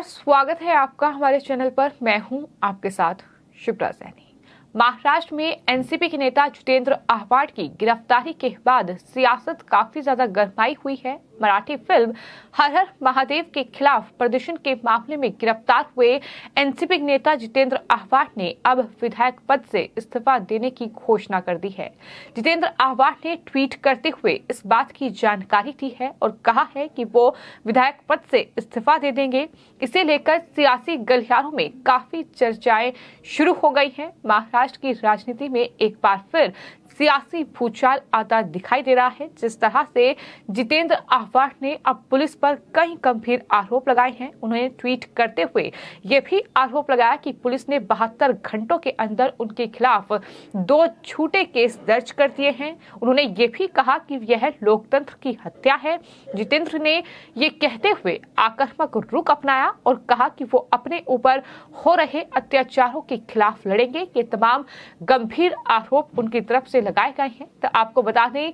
स्वागत है आपका हमारे चैनल पर। मैं हूं आपके साथ शिप्रा सैनी। महाराष्ट्र में एनसीपी के नेता जितेंद्र आव्हाड की गिरफ्तारी के बाद सियासत काफी ज्यादा गरमाई हुई है। मराठी फिल्म हर हर महादेव के खिलाफ प्रदर्शन के मामले में गिरफ्तार हुए एनसीपी नेता जितेंद्र आव्हाड ने अब विधायक पद से इस्तीफा देने की घोषणा कर दी है। जितेंद्र आव्हाड ने ट्वीट करते हुए इस बात की जानकारी दी है और कहा है कि वो विधायक पद से इस्तीफा दे देंगे। इसे लेकर सियासी गलियारों में काफी चर्चाएं शुरू हो गई हैं। महाराष्ट्र की राजनीति में एक बार फिर सियासी भूचाल आता दिखाई दे रहा है। जिस तरह से जितेंद्र आव्हाड ने अब पुलिस पर कई गंभीर आरोप लगाए हैं। उन्होंने ट्वीट करते हुए यह भी आरोप लगाया कि पुलिस ने 72 घंटों के अंदर उनके खिलाफ 2 झूठे केस दर्ज कर दिए हैं। उन्होंने ये भी कहा कि यह लोकतंत्र की हत्या है। जितेंद्र ने ये कहते हुए आक्रामक रुख अपनाया और कहा कि वो अपने ऊपर हो रहे अत्याचारों के खिलाफ लड़ेंगे। ये तमाम गंभीर आरोप उनकी तरफ से लगाए गए हैं। तो आपको बता दें,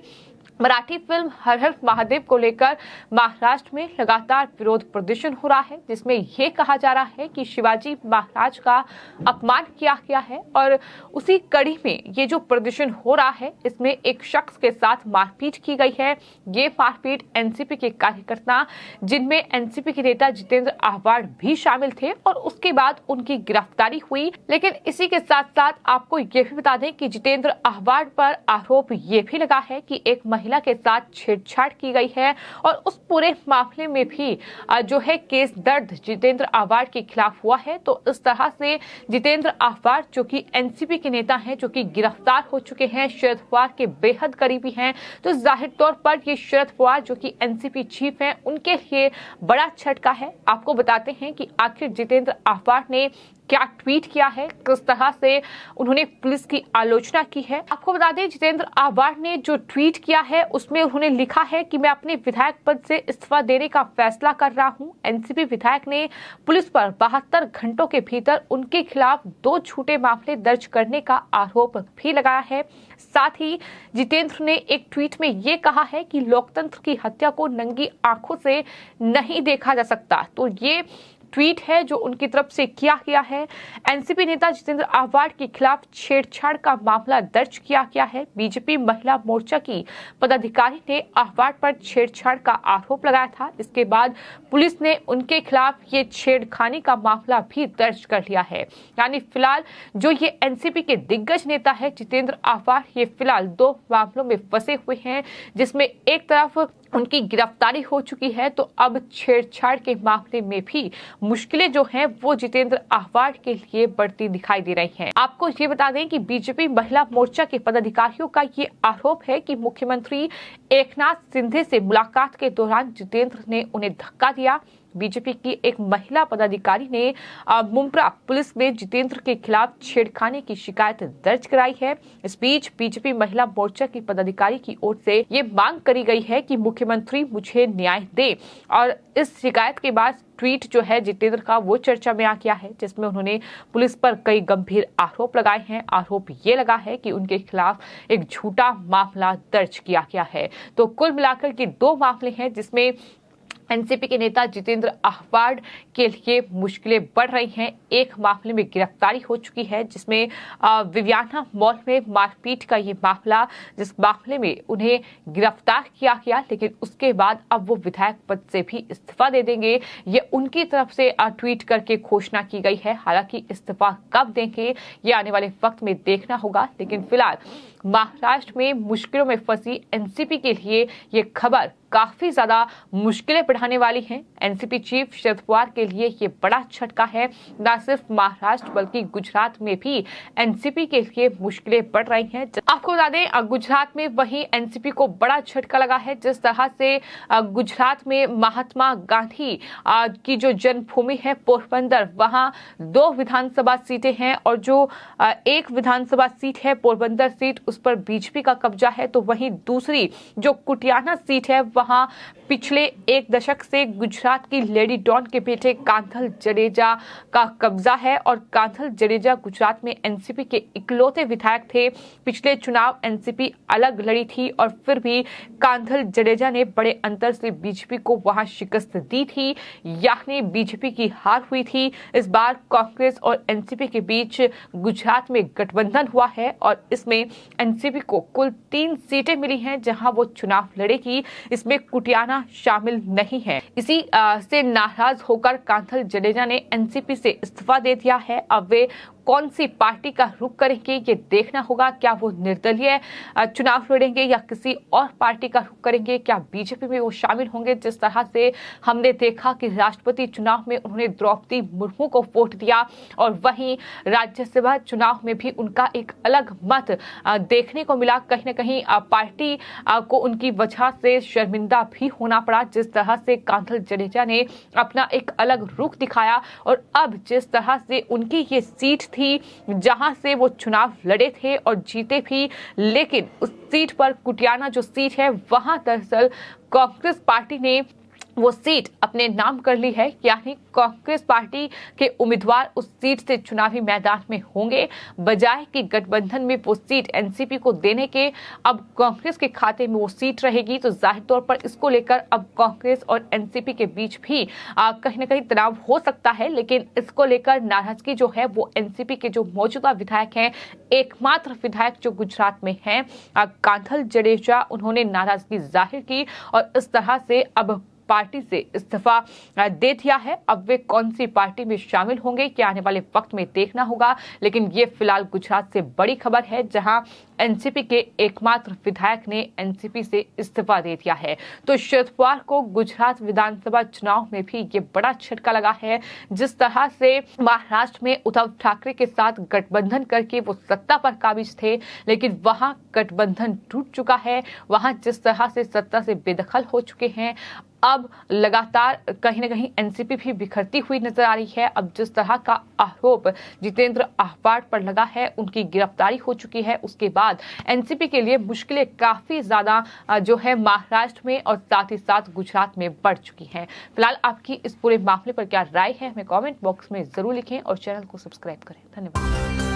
मराठी फिल्म हर हर महादेव को लेकर महाराष्ट्र में लगातार विरोध प्रदर्शन हो रहा है, जिसमें यह कहा जा रहा है कि शिवाजी महाराज का अपमान किया गया है। और उसी कड़ी में ये जो प्रदर्शन हो रहा है, इसमें एक शख्स के साथ मारपीट की गई है। ये मारपीट एनसीपी के कार्यकर्ता, जिनमें एनसीपी के नेता जितेंद्र आव्हाड भी शामिल थे, और उसके बाद उनकी गिरफ्तारी हुई। लेकिन इसी के साथ साथ आपको ये भी बता दें कि जितेंद्र आव्हाड पर आरोप ये भी लगा है कि एक महिला के साथ छेड़छाड़ की गई है, और उस पूरे मामले में भी जो है केस दर्ज जितेंद्र आव्हाड के खिलाफ हुआ है। तो इस तरह से जितेंद्र आव्हाड, जो कि एनसीपी के नेता हैं, जो कि गिरफ्तार हो चुके हैं, शरद पवार के बेहद करीबी हैं, तो जाहिर तौर पर ये शरद पवार, जो कि एनसीपी चीफ हैं, उनके लिए बड़ा झटका है। आपको बताते हैं कि आखिर जितेंद्र आव्हाड ने क्या ट्वीट किया है, किस तरह से उन्होंने पुलिस की आलोचना की है। आपको बता दें, जितेंद्र आव्हाड ने जो ट्वीट किया है उसमें उन्होंने लिखा है कि मैं अपने विधायक पद से इस्तीफा देने का फैसला कर रहा हूं। एनसीपी विधायक ने पुलिस पर 72 घंटों के भीतर उनके खिलाफ 2 झूठे मामले दर्ज करने का आरोप भी लगाया है। साथ ही जितेंद्र ने एक ट्वीट में ये कहा है कि लोकतंत्र की हत्या को नंगी आंखों से नहीं देखा जा सकता। तो ये ट्वीट है जो उनकी तरफ से किया गया है। एनसीपी नेता जितेंद्र आव्हाड के खिलाफ छेड़छाड़ का मामला दर्ज किया गया है। बीजेपी महिला मोर्चा की पदाधिकारी ने आव्हाड पर छेड़छाड़ का आरोप लगाया था। इसके बाद पुलिस ने उनके खिलाफ ये छेड़खानी का मामला भी दर्ज कर लिया है। यानी फिलहाल जो ये एनसीपी के दिग्गज नेता है जितेंद्र आव्हाड, ये फिलहाल 2 मामलों में फंसे हुए हैं, जिसमें एक तरफ उनकी गिरफ्तारी हो चुकी है, तो अब छेड़छाड़ के मामले में भी मुश्किलें जो हैं वो जितेंद्र आव्हाड के लिए बढ़ती दिखाई दे रही हैं। आपको ये बता दें कि बीजेपी महिला मोर्चा के पदाधिकारियों का ये आरोप है कि मुख्यमंत्री एकनाथ शिंदे से मुलाकात के दौरान जितेंद्र ने उन्हें धक्का दिया। बीजेपी की एक महिला पदाधिकारी ने मुंब्रा पुलिस में जितेंद्र के खिलाफ छेड़खानी की शिकायत दर्ज कराई है। इस बीच बीजेपी महिला मोर्चा की पदाधिकारी की ओर से ये मांग करी गई है कि मुख्यमंत्री मुझे न्याय दे। और इस शिकायत के बाद ट्वीट जो है जितेंद्र का वो चर्चा में आ गया है, जिसमें उन्होंने पुलिस पर कई गंभीर आरोप लगाए हैं। आरोप ये लगा है कि उनके खिलाफ एक झूठा मामला दर्ज किया गया है। तो कुल मिलाकर के 2 मामले हैं, जिसमें एनसीपी के नेता जितेंद्र आव्हाड के लिए मुश्किलें बढ़ रही हैं। एक मामले में गिरफ्तारी हो चुकी है, जिसमें विवियाना मॉल में मारपीट का ये मामला, जिस मामले में उन्हें गिरफ्तार किया गया, लेकिन उसके बाद अब वो विधायक पद से भी इस्तीफा दे देंगे। ये उनकी तरफ से ट्वीट करके घोषणा की गई है। हालांकि इस्तीफा कब देंगे ये आने वाले वक्त में देखना होगा, लेकिन फिलहाल महाराष्ट्र में मुश्किलों में फंसी एनसीपी के लिए ये खबर काफी ज्यादा मुश्किलें बढ़ाने वाली हैं। एनसीपी चीफ शरद पवार के लिए ये बड़ा झटका है। न सिर्फ महाराष्ट्र बल्कि गुजरात में भी एनसीपी के लिए मुश्किलें बढ़ रही हैं। आपको बता दें, गुजरात में वही एनसीपी को बड़ा झटका लगा है। जिस तरह से गुजरात में महात्मा गांधी की जो जन्मभूमि है पोरबंदर, वहां 2 विधानसभा सीटें हैं, और जो एक विधानसभा सीट है पोरबंदर सीट, उस पर बीजेपी का कब्जा है। तो वहीं दूसरी जो कुटियाना सीट है वहां पिछले एक दशक से गुजरात की लेडी डॉन के बेटे कांथल जडेजा का कब्जा है और कांथल जडेजा गुजरात में एनसीपी के इकलौते विधायक थे। पिछले चुनाव एनसीपी अलग लड़ी थी और फिर भी कांथल जडेजा ने बड़े अंतर से बीजेपी को वहां शिकस्त दी थी, यानी बीजेपी की हार हुई थी। इस बार कांग्रेस और एनसीपी के बीच गुजरात में गठबंधन हुआ है और इसमें एनसीपी को कुल 3 सीटें मिली हैं जहां वो चुनाव लड़ेगी। इसमें कुटियाना शामिल नहीं है। इसी से नाराज होकर कांथल जडेजा ने एनसीपी से इस्तीफा दे दिया है। अब वे कौन सी पार्टी का रुख करेंगे ये देखना होगा। क्या वो निर्दलीय चुनाव लड़ेंगे या किसी और पार्टी का रुख करेंगे? क्या बीजेपी में वो शामिल होंगे? जिस तरह से हमने देखा कि राष्ट्रपति चुनाव में उन्होंने द्रौपदी मुर्मू को वोट दिया और वहीं राज्यसभा चुनाव में भी उनका एक अलग मत देखने को मिला। कहीं न कहीं पार्टी को उनकी वजह से शर्मिंदा भी होना पड़ा। जिस तरह से कांथल जडेजा ने अपना एक अलग रुख दिखाया और अब जिस तरह से उनकी ये सीट थी जहां से वो चुनाव लड़े थे और जीते भी, लेकिन उस सीट पर कुटियाना जो सीट है वहां दरअसल कांग्रेस पार्टी ने वो सीट अपने नाम कर ली है, यानी कांग्रेस पार्टी के उम्मीदवार उस सीट से चुनावी मैदान में होंगे। बजाय कि गठबंधन में वो सीट एनसीपी को देने के अब कांग्रेस के खाते में वो सीट रहेगी। तो जाहिर तौर पर इसको लेकर अब कांग्रेस और एनसीपी के बीच भी कहीं न कहीं तनाव हो सकता है, लेकिन इसको लेकर नाराजगी जो है वो एनसीपी के जो मौजूदा विधायक हैं, एकमात्र विधायक जो गुजरात में हैं कांथल जडेजा, उन्होंने नाराजगी जाहिर की और इस तरह से अब पार्टी से इस्तीफा दे दिया है। अब वे कौन सी पार्टी में शामिल होंगे क्या आने वाले वक्त में देखना होगा, लेकिन ये फिलहाल गुजरात से बड़ी खबर है जहां एनसीपी के एकमात्र विधायक ने एनसीपी से इस्तीफा दे दिया है। तो शुक्रवार को गुजरात विधानसभा चुनाव में भी ये बड़ा झटका लगा है। जिस तरह से महाराष्ट्र में उद्धव ठाकरे के साथ गठबंधन करके वो सत्ता पर काबिज थे, लेकिन वहां गठबंधन टूट चुका है। वहां जिस तरह से सत्ता से बेदखल हो चुके हैं, अब लगातार कहीं न कहीं एनसीपी भी बिखरती हुई नजर आ रही है। अब जिस तरह का आरोप जितेंद्र आहवाड पर लगा है, उनकी गिरफ्तारी हो चुकी है, उसके बाद एनसीपी के लिए मुश्किलें काफी ज्यादा जो है महाराष्ट्र में और साथ ही साथ गुजरात में बढ़ चुकी हैं। फिलहाल आपकी इस पूरे मामले पर क्या राय है, हमें कमेंट बॉक्स में जरूर लिखें और चैनल को सब्सक्राइब करें। धन्यवाद।